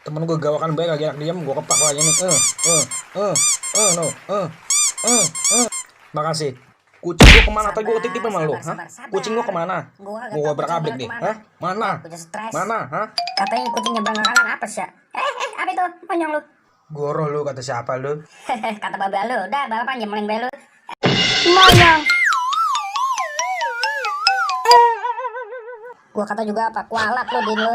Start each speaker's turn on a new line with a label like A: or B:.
A: Temen gue gawakan baik lagi enak diam, gue kepak lagi nih. No. Makasih. Kucing gue kemana? Tadi gue titip sama lu, hah? Kucing gue kemana?
B: Gua gak
A: Gue
B: tau kucing
A: berakabrik
B: gua
A: nih,
B: kemana.
A: hah? Mana?
B: Punya stres.
A: Mana, hah?
B: Katanya kucingnya berangkalan apa sih ya? Apa itu? Monyong lu.
A: Goroh lu kata siapa lu?
B: Kata babel lu. Udah balapan jemelin belu. Monyong. Gua kata juga apa? Kualat lu din lu.